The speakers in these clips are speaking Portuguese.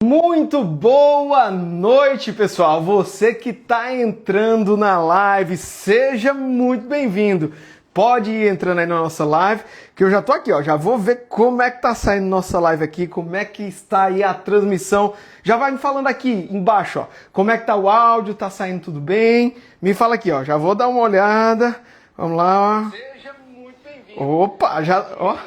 Muito boa noite, pessoal! Você que está entrando na live, seja muito bem-vindo. Pode ir entrando aí na nossa live, que eu já tô aqui, ó. Já vou ver como é que tá saindo nossa live aqui, como é que está aí a transmissão. Já vai me falando aqui embaixo, ó. Como é que tá o áudio, tá saindo tudo bem? Me fala aqui, ó. Já vou dar uma olhada. Vamos lá, ó. Seja muito bem-vindo. Opa, já, ó.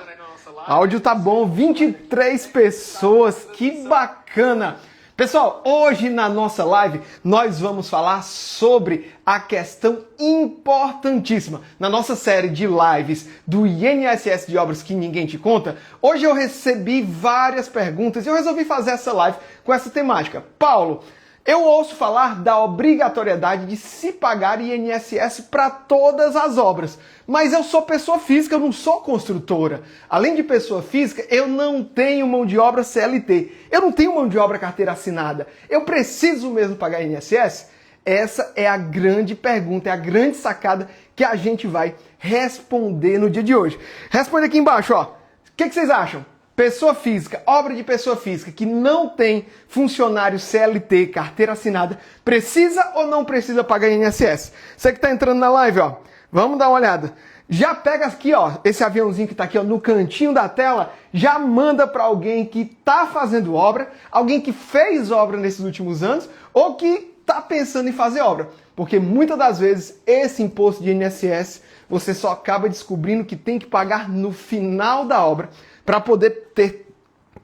Áudio tá bom, 23 pessoas, que bacana! Pessoal, hoje na nossa live nós vamos falar sobre a questão importantíssima. Na nossa série de lives do INSS de Obras que Ninguém Te Conta, hoje eu recebi várias perguntas e eu resolvi fazer essa live com essa temática. Paulo, eu ouço falar da obrigatoriedade de se pagar INSS para todas as obras, mas eu sou pessoa física, eu não sou construtora. Além de pessoa física, eu não tenho mão de obra CLT, eu não tenho mão de obra carteira assinada. Eu preciso mesmo pagar INSS? Essa é a grande pergunta, é a grande sacada que a gente vai responder no dia de hoje. Responde aqui embaixo, ó. O que vocês acham? Pessoa física, obra de pessoa física que não tem funcionário CLT, carteira assinada, precisa ou não precisa pagar INSS? Você que está entrando na live, ó, vamos dar uma olhada. Já pega aqui, ó, esse aviãozinho que está aqui, ó, no cantinho da tela, já manda para alguém que está fazendo obra, alguém que fez obra nesses últimos anos ou que está pensando em fazer obra. Porque muitas das vezes esse imposto de INSS você só acaba descobrindo que tem que pagar no final da obra, para poder ter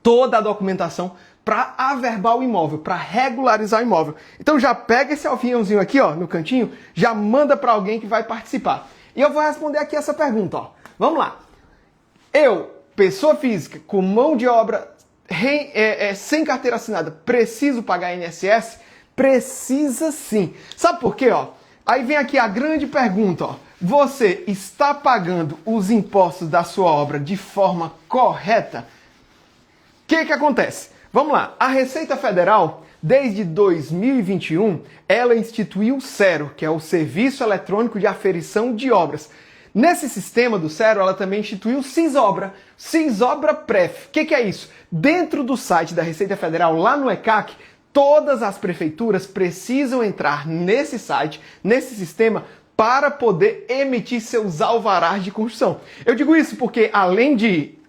toda a documentação para averbar o imóvel, para regularizar o imóvel. Então já pega esse aviãozinho aqui, ó, no cantinho, já manda para alguém que vai participar. E eu vou responder aqui essa pergunta, ó. Vamos lá. Eu, pessoa física, com mão de obra sem carteira assinada, preciso pagar INSS? Precisa sim. Sabe por quê, ó? Aí vem aqui a grande pergunta, ó. Você está pagando os impostos da sua obra de forma correta? O que acontece? Vamos lá. A Receita Federal, desde 2021, ela instituiu o SERO, que é o Serviço Eletrônico de Aferição de Obras. Nesse sistema do SERO, ela também instituiu o SISOBRA, SISOBRA Pref. O que é isso? Dentro do site da Receita Federal, lá no ECAC, todas as prefeituras precisam entrar nesse site, nesse sistema, para poder emitir seus alvarás de construção. Eu digo isso porque, além de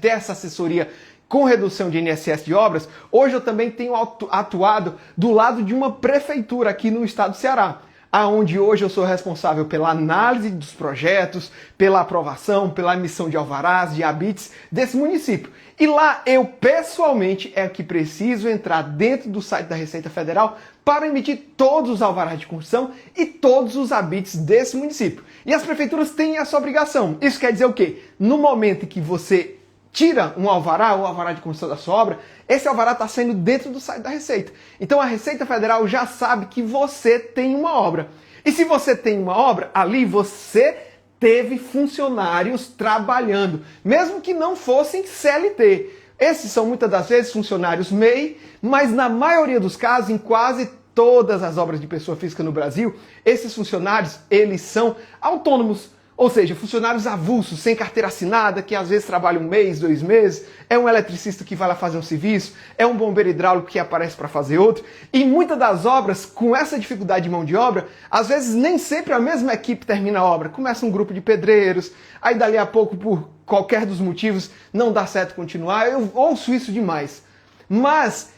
ter essa assessoria com redução de INSS de obras, hoje eu também tenho atuado do lado de uma prefeitura aqui no estado do Ceará, aonde hoje eu sou responsável pela análise dos projetos, pela aprovação, pela emissão de alvarás, de habites desse município. E lá eu, pessoalmente, é que preciso entrar dentro do site da Receita Federal para emitir todos os alvarás de construção e todos os habites desse município. E as prefeituras têm essa obrigação. Isso quer dizer o quê? No momento em que você tira um alvará, ou alvará de construção da sua obra, esse alvará está saindo dentro do site da Receita. Então a Receita Federal já sabe que você tem uma obra. E se você tem uma obra, ali você teve funcionários trabalhando, mesmo que não fossem CLT. Esses são muitas das vezes funcionários MEI, mas na maioria dos casos, em quase todas as obras de pessoa física no Brasil, esses funcionários, eles são autônomos. Ou seja, funcionários avulsos, sem carteira assinada, que às vezes trabalham um mês, 2 meses, é um eletricista que vai lá fazer um serviço, é um bombeiro hidráulico que aparece para fazer outro. E muitas das obras, com essa dificuldade de mão de obra, às vezes nem sempre a mesma equipe termina a obra. Começa um grupo de pedreiros, aí dali a pouco, por qualquer dos motivos, não dá certo continuar. Eu ouço isso demais. Mas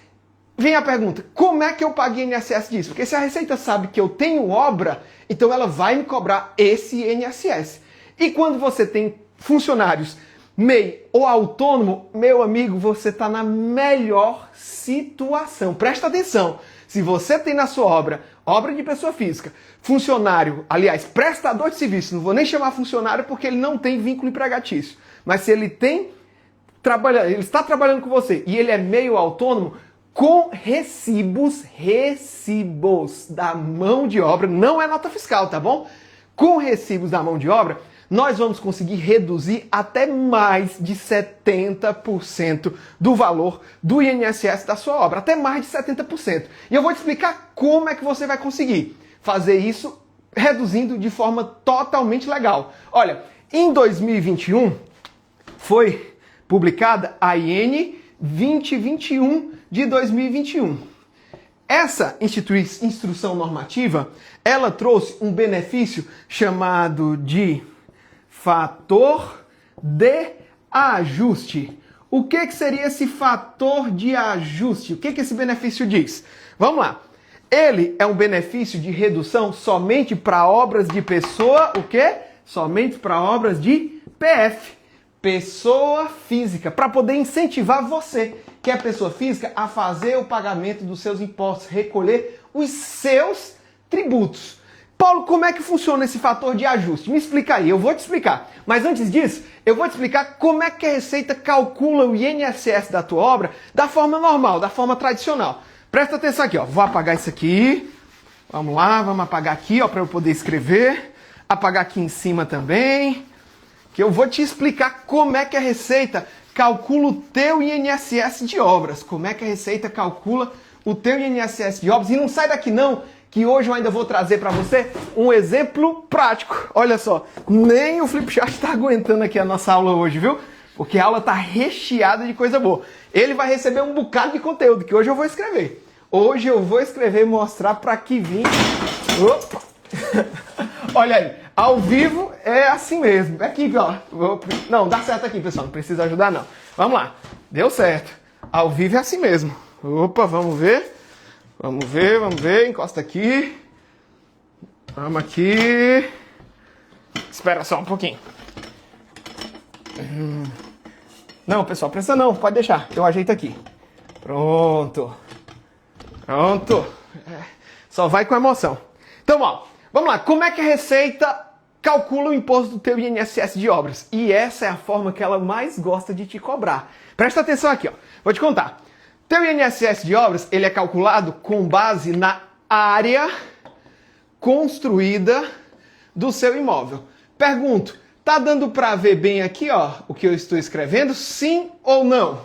vem a pergunta, como é que eu paguei INSS disso? Porque se a Receita sabe que eu tenho obra, então ela vai me cobrar esse INSS. E quando você tem funcionários MEI ou autônomo, meu amigo, você está na melhor situação. Presta atenção, se você tem na sua obra, obra de pessoa física, funcionário, aliás, prestador de serviço, não vou nem chamar funcionário porque ele não tem vínculo empregatício, mas se ele ele está trabalhando com você e ele é MEI ou autônomo, com recibos da mão de obra, não é nota fiscal, tá bom? Com recibos da mão de obra, nós vamos conseguir reduzir até mais de 70% do valor do INSS da sua obra, até mais de 70%. E eu vou te explicar como é que você vai conseguir fazer isso reduzindo de forma totalmente legal. Olha, em 2021 foi publicada a IN 2021 de 2021. Essa instrução normativa, ela trouxe um benefício chamado de fator de ajuste. O que seria esse fator de ajuste? O que esse benefício diz? Vamos lá. Ele é um benefício de redução somente para obras de pessoa, o quê? Somente para obras de PF, pessoa física, para poder incentivar você, que é pessoa física, a fazer o pagamento dos seus impostos, recolher os seus tributos. Paulo, como é que funciona esse fator de ajuste? Me explica aí, eu vou te explicar. Mas antes disso, eu vou te explicar como é que a Receita calcula o INSS da tua obra da forma normal, da forma tradicional. Presta atenção aqui, ó. Vou apagar isso aqui. Vamos lá, vamos apagar aqui, ó, para eu poder escrever. Apagar aqui em cima também. Que eu vou te explicar como é que a Receita calcula o teu INSS de obras. Como é que a Receita calcula o teu INSS de obras. E não sai daqui não, que hoje eu ainda vou trazer para você um exemplo prático. Olha só, nem o Flipchart está aguentando aqui a nossa aula hoje, viu? Porque a aula está recheada de coisa boa. Ele vai receber um bocado de conteúdo que hoje eu vou escrever. Hoje eu vou escrever e mostrar para que vim. Opa! Olha aí, ao vivo é assim mesmo. Aqui, ó. Não, dá certo aqui, pessoal. Não precisa ajudar, não. Vamos lá. Deu certo. Ao vivo é assim mesmo. Opa, vamos ver. Vamos ver. Encosta aqui. Vamos aqui. Espera só um pouquinho. Não, pessoal, precisa não. Pode deixar. Eu ajeito aqui. Pronto. Só vai com emoção. Então, ó. Vamos lá. Como é que a Receita calcula o imposto do teu INSS de obras? E essa é a forma que ela mais gosta de te cobrar. Presta atenção aqui, ó. Vou te contar. Teu INSS de obras, ele é calculado com base na área construída do seu imóvel. Pergunto, tá dando para ver bem aqui, ó, o que eu estou escrevendo? Sim ou não?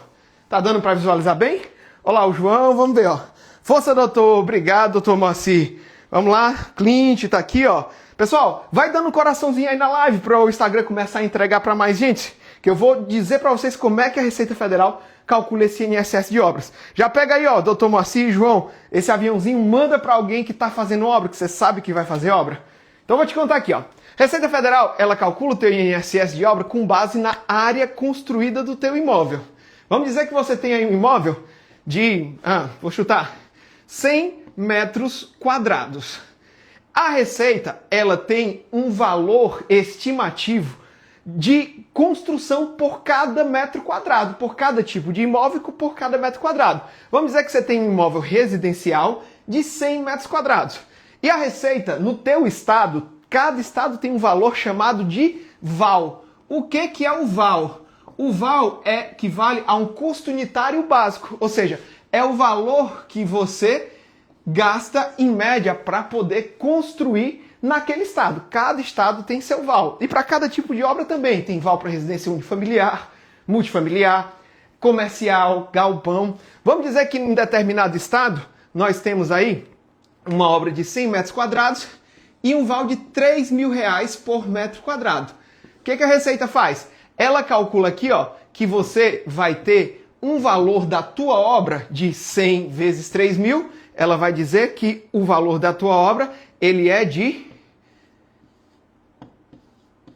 Tá dando para visualizar bem? Olha lá o João, vamos ver, ó. Força, doutor. Obrigado, doutor Moacir. Vamos lá, Clint tá aqui, ó. Pessoal, vai dando um coraçãozinho aí na live para o Instagram começar a entregar para mais gente, que eu vou dizer para vocês como é que a Receita Federal calcula esse INSS de obras. Já pega aí, ó, doutor Moacir, João, esse aviãozinho, manda para alguém que está fazendo obra, que você sabe que vai fazer obra. Então vou te contar aqui, ó. Receita Federal, ela calcula o teu INSS de obra com base na área construída do teu imóvel. Vamos dizer que você tem aí um imóvel de, vou chutar, 100 metros quadrados. A Receita, ela tem um valor estimativo de construção por cada metro quadrado, por cada tipo de imóvel, por cada metro quadrado. Vamos dizer que você tem um imóvel residencial de 100 metros quadrados. E a Receita, no teu estado, cada estado tem um valor chamado de VAL. O que é o VAL? O VAL equivale a um custo unitário básico, ou seja, é o valor que você gasta em média para poder construir naquele estado. Cada estado tem seu VAL. E para cada tipo de obra também. Tem VAL para residência unifamiliar, multifamiliar, comercial, galpão. Vamos dizer que em determinado estado nós temos aí uma obra de 100 metros quadrados e um VAL de R$3.000 por metro quadrado. O que a Receita faz? Ela calcula aqui, ó, que você vai ter um valor da tua obra de 100 vezes 3.000. Ela vai dizer que o valor da tua obra, ele é de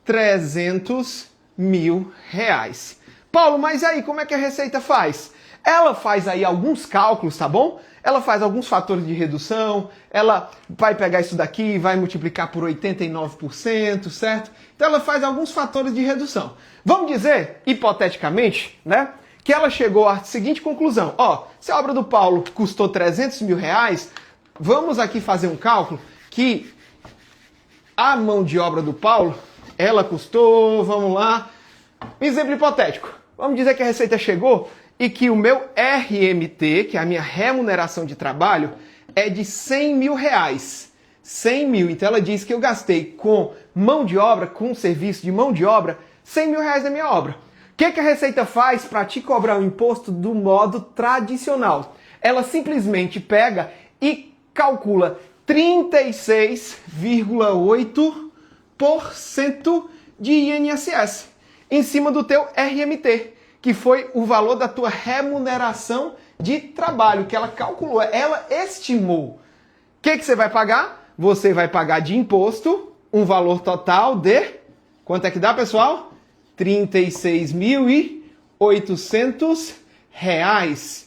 R$300.000. Paulo, mas aí como é que a Receita faz? Ela faz aí alguns cálculos, tá bom? Ela faz alguns fatores de redução, ela vai pegar isso daqui e vai multiplicar por 89%, certo? Então ela faz alguns fatores de redução. Vamos dizer, hipoteticamente, né, que ela chegou à seguinte conclusão. Ó, se a obra do Paulo custou R$300.000, vamos aqui fazer um cálculo que a mão de obra do Paulo, ela custou, vamos lá, um exemplo hipotético. Vamos dizer que a Receita chegou e que o meu RMT, que é a minha remuneração de trabalho, é de R$100.000. 100 mil. Então ela diz que eu gastei com mão de obra, com serviço de mão de obra, R$100.000 da minha obra. O que a Receita faz para te cobrar o imposto do modo tradicional? Ela simplesmente pega e calcula 36,8% de INSS em cima do teu RMT, que foi o valor da tua remuneração de trabalho, que ela calculou, ela estimou. O que você vai pagar? Você vai pagar de imposto um valor total de... Quanto é que dá, pessoal? R$ 36.800.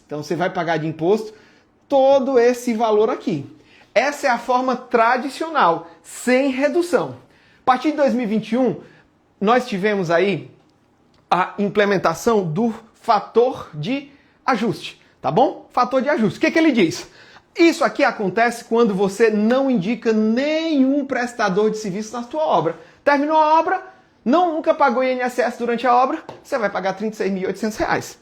Então você vai pagar de imposto todo esse valor aqui. Essa é a forma tradicional, sem redução. A partir de 2021, nós tivemos aí a implementação do fator de ajuste, tá bom? Fator de ajuste. O que ele diz? Isso aqui acontece quando você não indica nenhum prestador de serviço na sua obra. Terminou a obra, nunca pagou INSS durante a obra, você vai pagar R$ 36.800.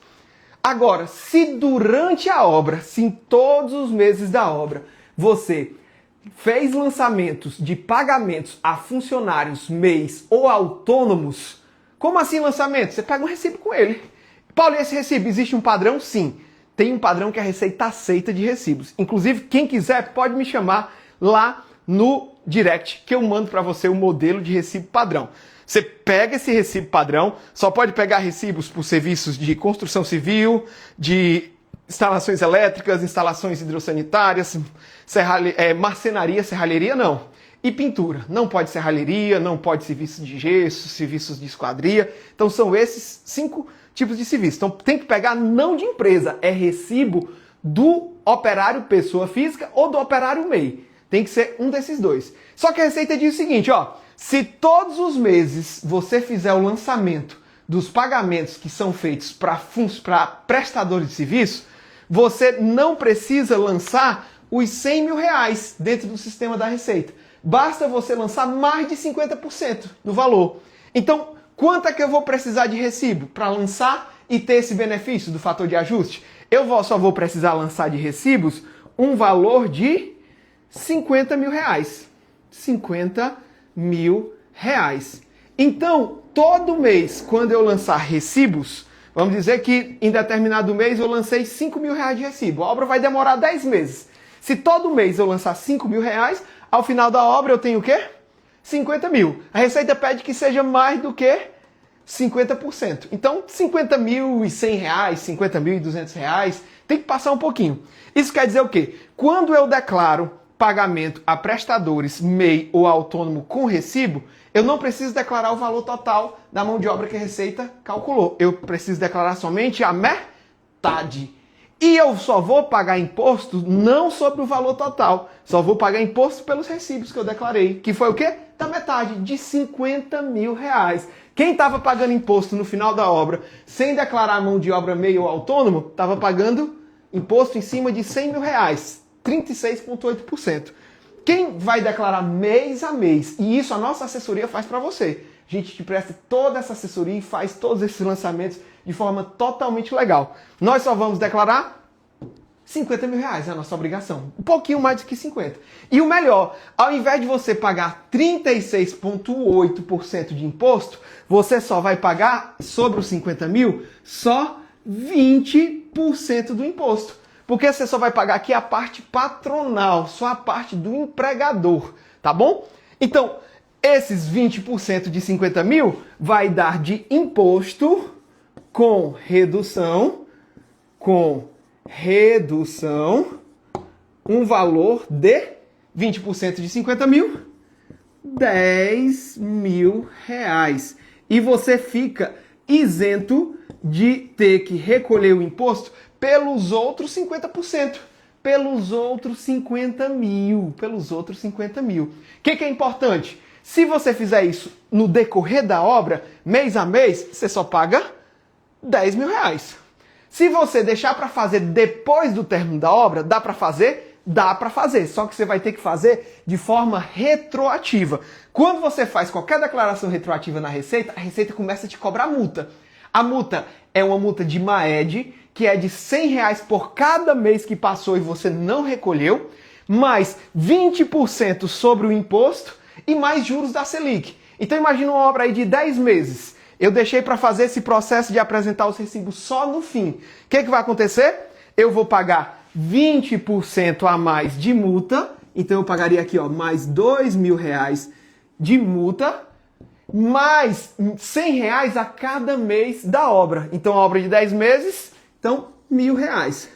Agora, se durante a obra, se em todos os meses da obra, você fez lançamentos de pagamentos a funcionários, MEIs ou autônomos, como assim lançamento? Você pega um recibo com ele. Paulo, e esse recibo, existe um padrão? Sim. Tem um padrão que a Receita aceita de recibos. Inclusive, quem quiser pode me chamar lá no direct, que eu mando para você o modelo de recibo padrão. Você pega esse recibo padrão, só pode pegar recibos por serviços de construção civil, de instalações elétricas, instalações hidrossanitárias, marcenaria, serralheria, não. E pintura. Não pode serralheria, não pode serviço de gesso, serviços de esquadria. Então são esses 5 tipos de serviço. Então tem que pegar não de empresa, é recibo do operário pessoa física ou do operário MEI. Tem que ser um desses dois. Só que a Receita diz o seguinte, ó, se todos os meses você fizer o lançamento dos pagamentos que são feitos para prestadores de serviço, você não precisa lançar os R$100.000 dentro do sistema da Receita. Basta você lançar mais de 50% do valor. Então, quanto é que eu vou precisar de recibo para lançar e ter esse benefício do fator de ajuste? Só vou precisar lançar de recibos um valor de R$50.000. R$50.000. Então, todo mês, quando eu lançar recibos, vamos dizer que em determinado mês eu lancei R$5.000 de recibo. A obra vai demorar 10 meses. Se todo mês eu lançar R$5.000, ao final da obra eu tenho o quê? 50 mil. A Receita pede que seja mais do que 50%. Então, R$50.100, R$50.200, tem que passar um pouquinho. Isso quer dizer o quê? Quando eu declaro pagamento a prestadores, MEI ou autônomo com recibo, eu não preciso declarar o valor total da mão de obra que a Receita calculou. Eu preciso declarar somente a metade. E eu só vou pagar imposto não sobre o valor total. Só vou pagar imposto pelos recibos que eu declarei. Que foi o quê? Da metade, de R$50.000. Quem estava pagando imposto no final da obra, sem declarar a mão de obra MEI ou autônomo, estava pagando imposto em cima de R$100.000. 36,8%. Quem vai declarar mês a mês, e isso a nossa assessoria faz para você. A gente te presta toda essa assessoria e faz todos esses lançamentos de forma totalmente legal. Nós só vamos declarar R$50.000, é a nossa obrigação. Um pouquinho mais do que 50. E o melhor, ao invés de você pagar 36,8% de imposto, você só vai pagar sobre os 50 mil só 20% do imposto. Porque você só vai pagar aqui a parte patronal, só a parte do empregador, tá bom? Então, esses 20% de 50 mil vai dar de imposto com redução, um valor de 20% de 50 mil, R$10.000. E você fica isento de ter que recolher o imposto pelos outros 50%. Pelos outros 50 mil. O que é importante? Se você fizer isso no decorrer da obra, mês a mês, você só paga R$10.000. Se você deixar para fazer depois do término da obra, dá para fazer? Dá para fazer, só que você vai ter que fazer de forma retroativa. Quando você faz qualquer declaração retroativa na Receita, a Receita começa a te cobrar multa. A multa é uma multa de MAED, que é de R$100 por cada mês que passou e você não recolheu, mais 20% sobre o imposto e mais juros da Selic. Então imagina uma obra aí de 10 meses. Eu deixei para fazer esse processo de apresentar os recibos só no fim. O que vai acontecer? Eu vou pagar 20% a mais de multa, então eu pagaria aqui ó, mais R$2.000 de multa. mais R$ 100 a cada mês da obra. Então, a obra de 10 meses, então R$ 1.000.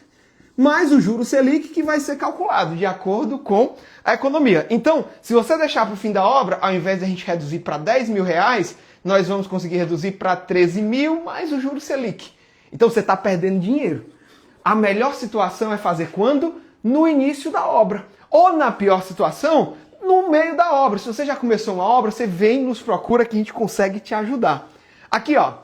Mais o juro Selic, que vai ser calculado de acordo com a economia. Então, se você deixar para o fim da obra, ao invés de a gente reduzir para R$ 10.000, nós vamos conseguir reduzir para 13 mil mais o juro Selic. Então, você está perdendo dinheiro. A melhor situação é fazer quando? No início da obra. Ou, na pior situação, no meio da obra. Se você já começou uma obra, você vem e nos procura que a gente consegue te ajudar. Aqui, ó,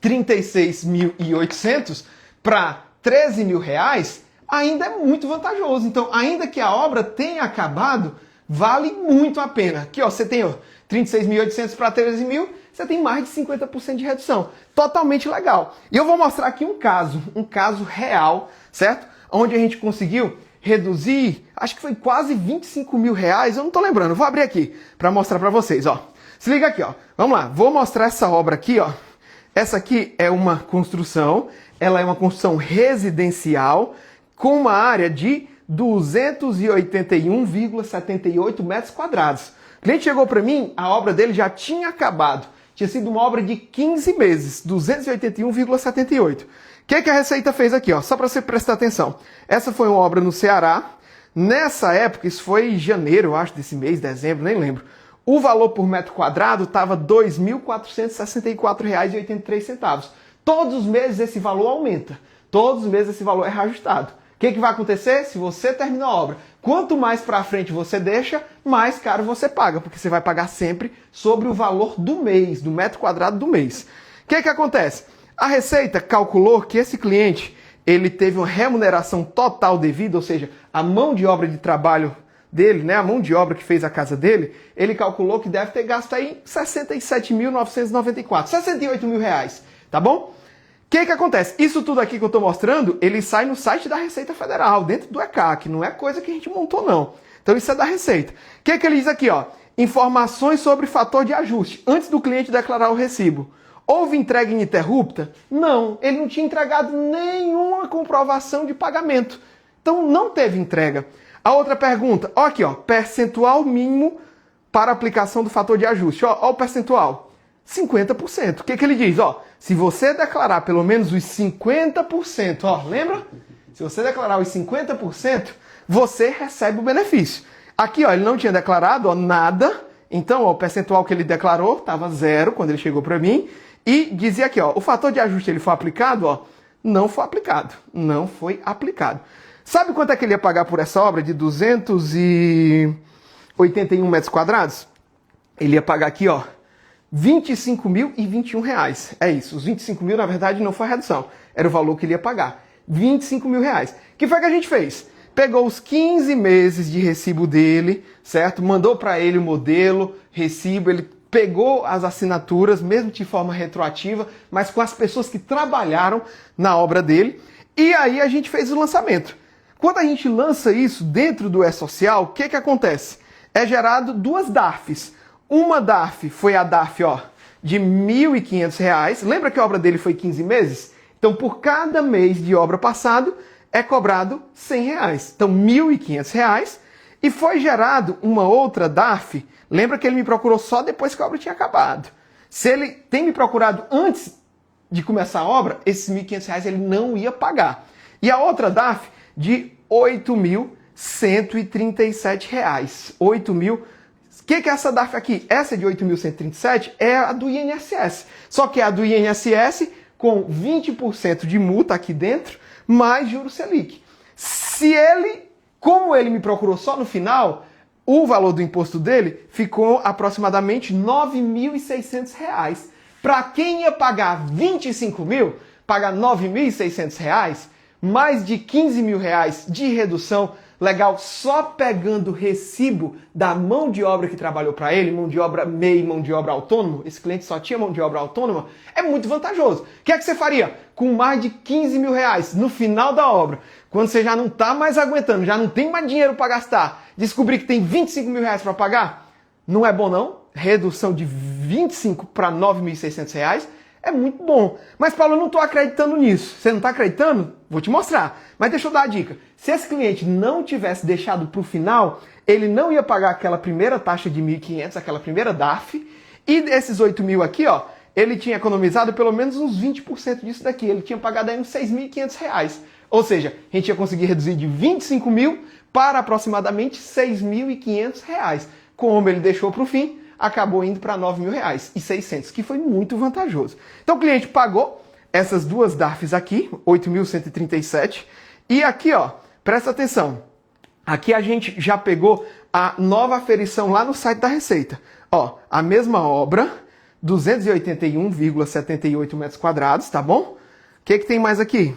36.800 para R$ 13.000 ainda é muito vantajoso. Então, ainda que a obra tenha acabado, vale muito a pena. Aqui, ó, você tem 36.800 para 13.000, você tem mais de 50% de redução. Totalmente legal. E eu vou mostrar aqui um caso real, certo? Onde a gente conseguiu reduzir, acho que foi quase R$ 25.000, eu não tô lembrando. Vou abrir aqui para mostrar para vocês, ó. Se liga aqui, ó. Vamos lá, vou mostrar essa obra aqui, ó. Essa aqui é uma construção, ela é uma construção residencial com uma área de 281,78 metros quadrados. O cliente chegou para mim, a obra dele já tinha acabado. Tinha sido uma obra de 15 meses, 281,78. O que a Receita fez aqui, ó? Só para você prestar atenção. Essa foi uma obra no Ceará. Nessa época, isso foi em janeiro, eu acho, desse mês, dezembro, nem lembro. O valor por metro quadrado estava R$ 2.464,83. Todos os meses esse valor aumenta. Todos os meses esse valor é reajustado. O que vai acontecer? Se você terminar a obra, quanto mais para frente você deixa, mais caro você paga, porque você vai pagar sempre sobre o valor do mês, do metro quadrado do mês. O que acontece? A Receita calculou que esse cliente ele teve uma remuneração total devida, ou seja, a mão de obra de trabalho dele, né, a mão de obra que fez a casa dele, ele calculou que deve ter gasto aí R$ 67.994, R$ 68.000, tá bom? O que acontece? Isso tudo aqui que eu estou mostrando, ele sai no site da Receita Federal, dentro do ECAC, não é coisa que a gente montou não. Então isso é da Receita. O que ele diz aqui, ó? Informações sobre fator de ajuste, antes do cliente declarar o recibo. Houve entrega ininterrupta? Não, ele não tinha entregado nenhuma comprovação de pagamento. Então não teve entrega. A outra pergunta, ó aqui, ó, percentual mínimo para aplicação do fator de ajuste. Ó o percentual, 50%. O que ele diz? Ó, se você declarar pelo menos os 50%, ó, lembra? Se você declarar os 50%, você recebe o benefício. Aqui, ó, ele não tinha declarado, ó, nada. Então, ó, o percentual que ele declarou estava 0 quando ele chegou para mim. E dizia aqui, ó, o fator de ajuste ele foi aplicado, ó, não foi aplicado. Não foi aplicado. Sabe quanto é que ele ia pagar por essa obra de 281 metros quadrados? Ele ia pagar aqui, ó, R$ 25.021. É isso, os 25 mil, na verdade, não foi a redução. Era o valor que ele ia pagar. R$ 25.000. O que foi que a gente fez? Pegou os 15 meses de recibo dele, certo? Mandou para ele o modelo, recibo, ele pegou as assinaturas, mesmo de forma retroativa, mas com as pessoas que trabalharam na obra dele. E aí a gente fez o lançamento. Quando a gente lança isso dentro do E-Social, o que acontece? É gerado duas DARFs. Uma DARF foi a DARF, ó, de R$ 1.500. Lembra que a obra dele foi 15 meses? Então, por cada mês de obra passado, é cobrado R$ 100. Então, R$ 1.500. E foi gerado uma outra DARF. Lembra que ele me procurou só depois que a obra tinha acabado. Se ele tem me procurado antes de começar a obra, esses R$ 1.500 ele não ia pagar. E a outra DARF de R$ 8.137. 8.000. O que é essa DARF aqui? Essa de 8.137 é a do INSS. Só que é a do INSS com 20% de multa aqui dentro, mais juros Selic. Como ele me procurou só no final, o valor do imposto dele ficou aproximadamente R$ 9.600. Para quem ia pagar 25 mil, pagar R$ 9.600, mais de R$ 15 mil de redução legal só pegando o recibo da mão de obra que trabalhou para ele, mão de obra MEI, mão de obra autônomo, esse cliente só tinha mão de obra autônoma, é muito vantajoso. O que é que você faria com mais de R$ 15 mil no final da obra, quando você já não está mais aguentando, já não tem mais dinheiro para gastar, descobrir que tem R$ 25 mil para pagar? Não é bom não? Redução de 25 para R$ 9.600 é muito bom. Mas, Paulo, eu não estou acreditando nisso. Você não está acreditando? Vou te mostrar. Mas deixa eu dar a dica. Se esse cliente não tivesse deixado para o final, ele não ia pagar aquela primeira taxa de 1.500, aquela primeira DARF, E desses 8 mil aqui, ó, ele tinha economizado pelo menos uns 20% disso daqui. Ele tinha pagado aí uns R$6.500. Ou seja, a gente ia conseguir reduzir de 25 mil para aproximadamente R$6.500. Como ele deixou para o fim, acabou indo para R$9.600, que foi muito vantajoso. Então o cliente pagou essas duas DARFs aqui, 8.137. E aqui, ó, presta atenção. Aqui a gente já pegou a nova aferição lá no site da Receita. Ó, a mesma obra, 281,78 metros quadrados, tá bom? O que tem mais aqui?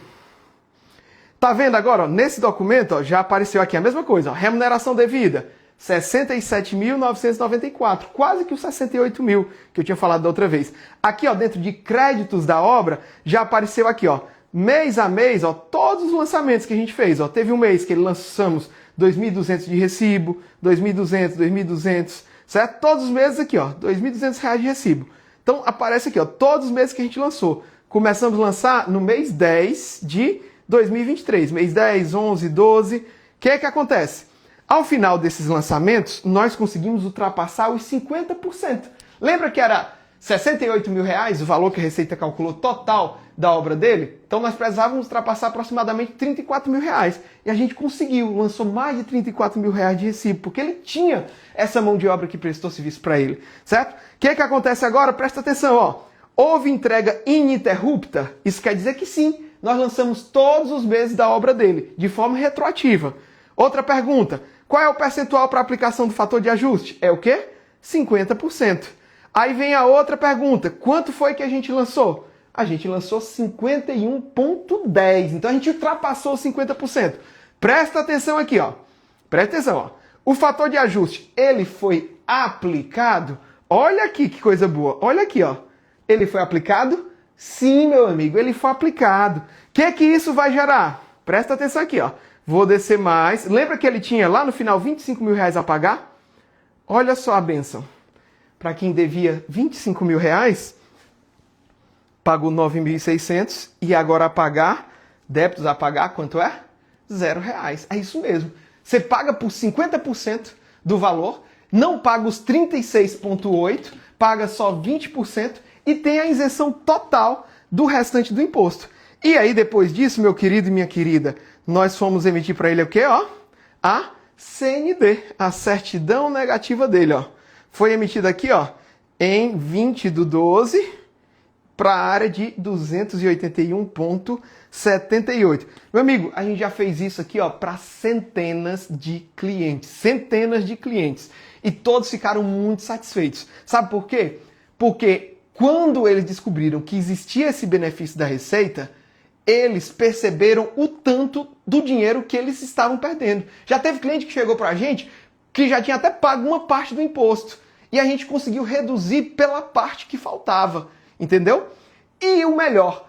Tá vendo agora, ó, nesse documento, ó, já apareceu aqui a mesma coisa, ó, remuneração devida, 67.994, quase que os 68 mil que eu tinha falado da outra vez. Aqui, ó, dentro de créditos da obra, já apareceu aqui, ó, mês a mês, ó, todos os lançamentos que a gente fez, ó. Teve um mês que lançamos 2.200 de recibo, 2.200, certo? Todos os meses aqui, ó, R$2.200 de recibo. Então aparece aqui, ó, todos os meses que a gente lançou. Começamos a lançar no mês 10 de 2023, mês 10, 11, 12. O que é que acontece? Ao final desses lançamentos, nós conseguimos ultrapassar os 50%. Lembra que era R$68 mil o valor que a Receita calculou total da obra dele? Então nós precisávamos ultrapassar aproximadamente R$34 mil. E a gente conseguiu, lançou mais de R$34 mil de recibo, porque ele tinha essa mão de obra que prestou serviço para ele, certo? O que é que acontece agora? Presta atenção, ó. Houve entrega ininterrupta? Isso quer dizer que sim, nós lançamos todos os meses da obra dele, de forma retroativa. Outra pergunta, qual é o percentual para aplicação do fator de ajuste? É o quê? 50%. Aí vem a outra pergunta, quanto foi que a gente lançou? A gente lançou 51,10, então a gente ultrapassou 50%. Presta atenção aqui, ó. Presta atenção, ó. O fator de ajuste, ele foi aplicado? Olha aqui que coisa boa. Olha aqui, ó. Ele foi aplicado? Sim, meu amigo, ele foi aplicado. O que isso vai gerar? Presta atenção aqui, ó. Vou descer mais. Lembra que ele tinha lá no final 25 mil reais a pagar? Olha só a bênção. Para quem devia 25 mil reais, pagou 9.600 e agora a pagar, débitos a pagar, quanto é? R$0. É isso mesmo. Você paga por 50% do valor, não paga os 36,8%, paga só 20% e tem a isenção total do restante do imposto. E aí, depois disso, meu querido e minha querida, nós fomos emitir para ele o quê, ó? A CND, a certidão negativa dele, ó. Foi emitida aqui, ó, em 20/12 para a área de 281,78. Meu amigo, a gente já fez isso aqui, ó, para centenas de clientes. E todos ficaram muito satisfeitos. Sabe por quê? Porque quando eles descobriram que existia esse benefício da Receita, eles perceberam o tanto do dinheiro que eles estavam perdendo. Já teve cliente que chegou pra gente que já tinha até pago uma parte do imposto. E a gente conseguiu reduzir pela parte que faltava. Entendeu? E o melhor,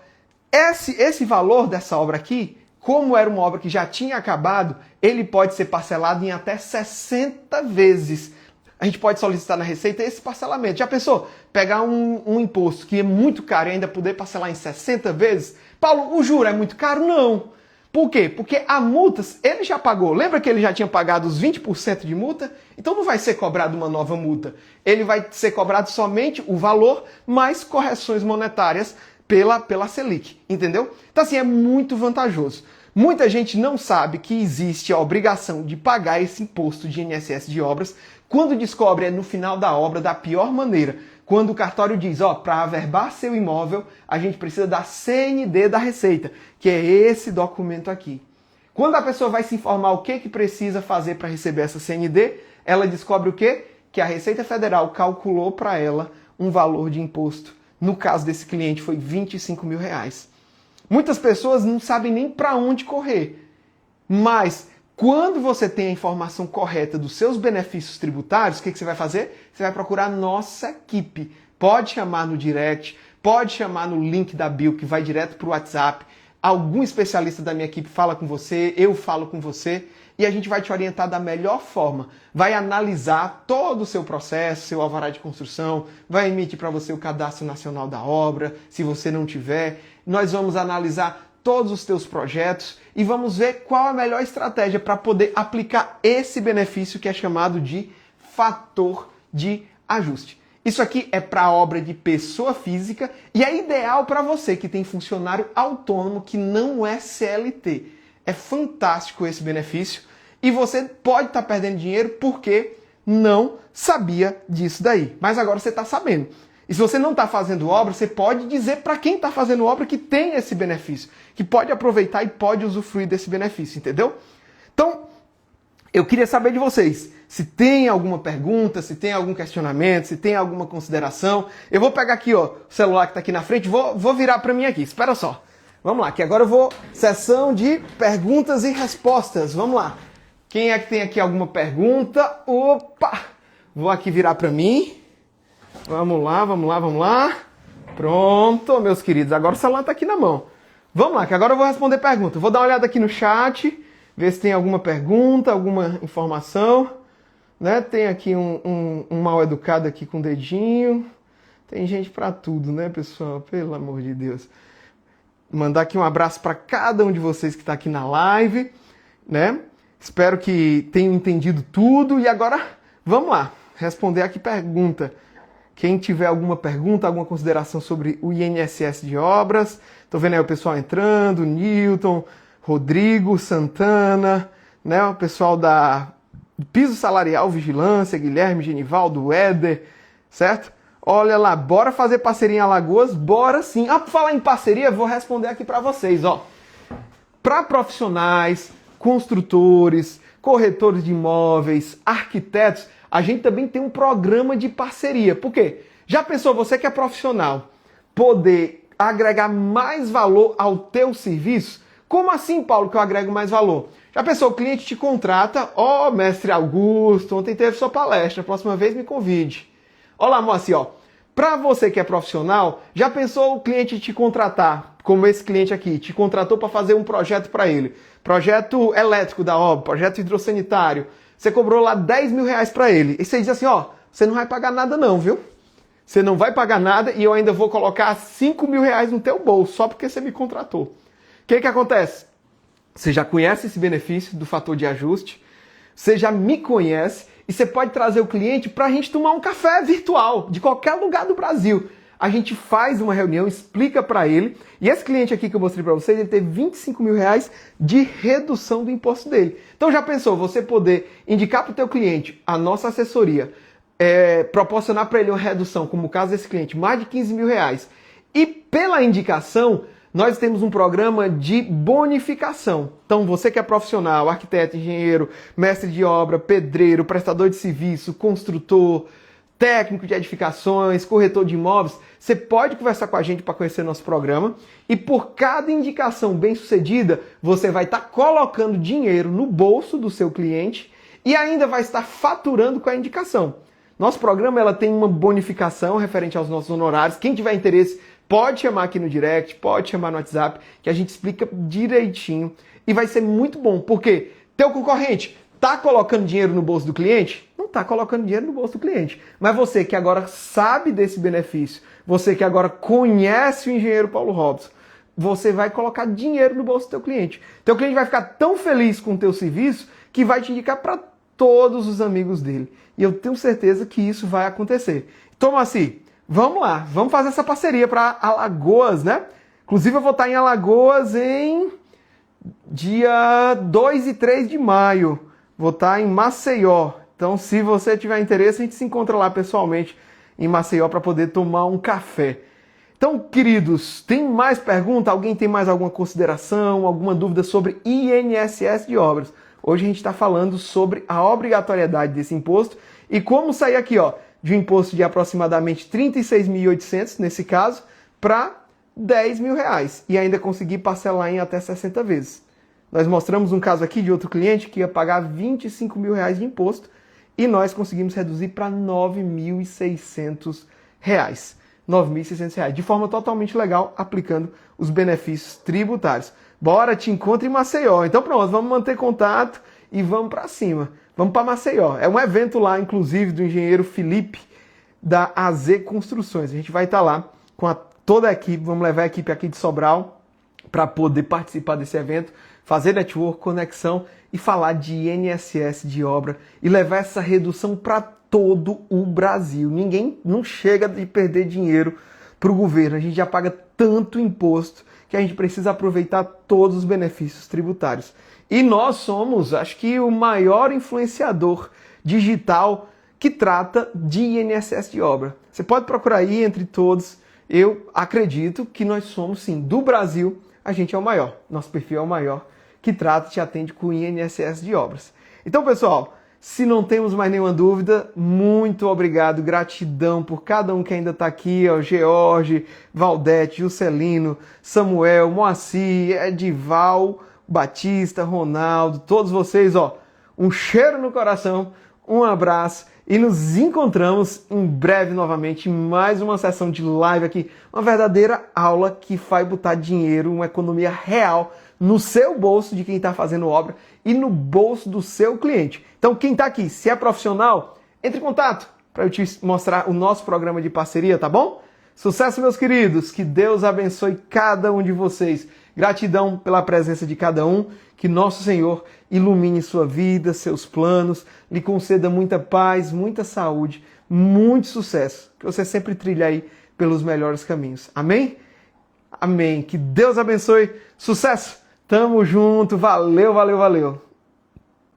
esse valor dessa obra aqui, como era uma obra que já tinha acabado, ele pode ser parcelado em até 60 vezes. A gente pode solicitar na Receita esse parcelamento. Já pensou? Pegar um imposto que é muito caro e ainda poder parcelar em 60 vezes? Paulo, o juro é muito caro? Não. Por quê? Porque a multa, ele já pagou. Lembra que ele já tinha pagado os 20% de multa? Então não vai ser cobrado uma nova multa. Ele vai ser cobrado somente o valor mais correções monetárias pela Selic. Entendeu? Então assim, é muito vantajoso. Muita gente não sabe que existe a obrigação de pagar esse imposto de INSS de obras. Quando descobre, é no final da obra, da pior maneira. Quando o cartório diz, ó, para averbar seu imóvel, a gente precisa da CND da Receita, que é esse documento aqui. Quando a pessoa vai se informar o que precisa fazer para receber essa CND, ela descobre o quê? Que a Receita Federal calculou para ela um valor de imposto. No caso desse cliente foi 25 mil reais. Muitas pessoas não sabem nem para onde correr, mas quando você tem a informação correta dos seus benefícios tributários, o que você vai fazer? Você vai procurar a nossa equipe. Pode chamar no direct, pode chamar no link da bio que vai direto para o WhatsApp. Algum especialista da minha equipe fala com você, eu falo com você e a gente vai te orientar da melhor forma. Vai analisar todo o seu processo, seu alvará de construção, vai emitir para você o Cadastro Nacional da Obra, se você não tiver. Nós vamos analisar todos os teus projetos e vamos ver qual a melhor estratégia para poder aplicar esse benefício que é chamado de fator de ajuste. Isso aqui é para obra de pessoa física e é ideal para você que tem funcionário autônomo que não é CLT. É fantástico esse benefício e você pode estar perdendo dinheiro porque não sabia disso daí. Mas agora você está sabendo. E se você não está fazendo obra, você pode dizer para quem está fazendo obra que tem esse benefício, que pode aproveitar e pode usufruir desse benefício, entendeu? Então, eu queria saber de vocês, se tem alguma pergunta, se tem algum questionamento, se tem alguma consideração. Eu vou pegar aqui, ó, o celular que está aqui na frente, vou virar para mim aqui, espera só. Vamos lá, que agora eu vou, sessão de perguntas e respostas, vamos lá. Quem é que tem aqui alguma pergunta? Opa! Vou aqui virar para mim. Vamos lá. Pronto, meus queridos, agora o celular está aqui na mão. Vamos lá, que agora eu vou responder pergunta. Vou dar uma olhada aqui no chat, ver se tem alguma pergunta, alguma informação. Né? Tem aqui um mal educado aqui com o dedinho. Tem gente para tudo, né, pessoal? Pelo amor de Deus. Mandar aqui um abraço para cada um de vocês que está aqui na live, né? Espero que tenham entendido tudo. E agora, vamos lá, responder aqui pergunta. Quem tiver alguma pergunta, alguma consideração sobre o INSS de obras. Tô vendo aí o pessoal entrando, Newton, Rodrigo, Santana, né? O pessoal da Piso Salarial, Vigilância, Guilherme, Genivaldo, Éder, certo? Olha lá, bora fazer parceria em Alagoas? Bora sim. Ah, por falar em parceria, vou responder aqui para vocês, ó. Para profissionais, construtores, corretores de imóveis, arquitetos, a gente também tem um programa de parceria. Por quê? Já pensou você que é profissional poder agregar mais valor ao teu serviço? Como assim, Paulo, que eu agrego mais valor? Já pensou, o cliente te contrata, ó, mestre Augusto, ontem teve sua palestra, próxima vez me convide. Olha lá, Moacir, ó. Para você que é profissional, já pensou o cliente te contratar, como esse cliente aqui, te contratou para fazer um projeto para ele. Projeto elétrico da obra, projeto hidrossanitário. Você cobrou lá 10 mil reais para ele. E você diz assim, ó, você não vai pagar nada não, viu? Você não vai pagar nada e eu ainda vou colocar 5 mil reais no teu bolso, só porque você me contratou. O que acontece? Você já conhece esse benefício do fator de ajuste, você já me conhece e você pode trazer o cliente para a gente tomar um café virtual de qualquer lugar do Brasil. A gente faz uma reunião, explica para ele, e esse cliente aqui que eu mostrei para vocês, ele teve 25 mil reais de redução do imposto dele. Então já pensou, você poder indicar para o teu cliente a nossa assessoria, proporcionar para ele uma redução, como o caso desse cliente, mais de 15 mil reais, e pela indicação, nós temos um programa de bonificação. Então você que é profissional, arquiteto, engenheiro, mestre de obra, pedreiro, prestador de serviço, construtor, técnico de edificações, corretor de imóveis, você pode conversar com a gente para conhecer nosso programa e por cada indicação bem sucedida, você vai estar colocando dinheiro no bolso do seu cliente e ainda vai estar faturando com a indicação. Nosso programa ela tem uma bonificação referente aos nossos honorários. Quem tiver interesse pode chamar aqui no direct, pode chamar no WhatsApp, que a gente explica direitinho e vai ser muito bom, porque teu concorrente tá colocando dinheiro no bolso do cliente? Não tá colocando dinheiro no bolso do cliente. Mas você que agora sabe desse benefício, você que agora conhece o engenheiro Paulo Robson, você vai colocar dinheiro no bolso do teu cliente. Teu cliente vai ficar tão feliz com o teu serviço que vai te indicar para todos os amigos dele. E eu tenho certeza que isso vai acontecer. Então, Moacir, vamos lá, vamos fazer essa parceria para Alagoas, né? Inclusive eu vou estar em Alagoas em dia 2 e 3 de maio. Vou estar em Maceió. Então, se você tiver interesse, a gente se encontra lá pessoalmente em Maceió para poder tomar um café. Então, queridos, tem mais pergunta? Alguém tem mais alguma consideração, alguma dúvida sobre INSS de obras? Hoje a gente está falando sobre a obrigatoriedade desse imposto e como sair aqui, ó, de um imposto de aproximadamente 36.800, nesse caso, para 10 mil reais e ainda conseguir parcelar em até 60 vezes. Nós mostramos um caso aqui de outro cliente que ia pagar 25 mil reais de imposto e nós conseguimos reduzir para 9.600 reais. 9.600 reais, de forma totalmente legal, aplicando os benefícios tributários. Bora, te encontro em Maceió. Então pronto, vamos manter contato e vamos para cima. Vamos para Maceió. É um evento lá, inclusive, do engenheiro Felipe, da AZ Construções. A gente vai estar lá com toda a equipe, vamos levar a equipe aqui de Sobral para poder participar desse evento, fazer network, conexão e falar de INSS de obra e levar essa redução para todo o Brasil. Ninguém não chega de perder dinheiro para o governo. A gente já paga tanto imposto que a gente precisa aproveitar todos os benefícios tributários. E nós somos, acho que, o maior influenciador digital que trata de INSS de obra. Você pode procurar aí entre todos. Eu acredito que nós somos, sim, do Brasil, a gente é o maior. Nosso perfil é o maior que trata e te atende com INSS de obras. Então, pessoal, se não temos mais nenhuma dúvida, muito obrigado, gratidão por cada um que ainda está aqui, ó, George, Valdete, Juscelino, Samuel, Moacir, Edival, Batista, Ronaldo, todos vocês, ó, um cheiro no coração, um abraço e nos encontramos em breve novamente em mais uma sessão de live aqui, uma verdadeira aula que vai botar dinheiro, uma economia real no seu bolso de quem está fazendo obra e no bolso do seu cliente. Então quem está aqui, se é profissional, entre em contato para eu te mostrar o nosso programa de parceria, tá bom? Sucesso, meus queridos, que Deus abençoe cada um de vocês. Gratidão pela presença de cada um, que nosso Senhor ilumine sua vida, seus planos, lhe conceda muita paz, muita saúde, muito sucesso, que você sempre trilhe aí pelos melhores caminhos. Amém? Amém. Que Deus abençoe. Sucesso! Tamo junto. Valeu, valeu, valeu.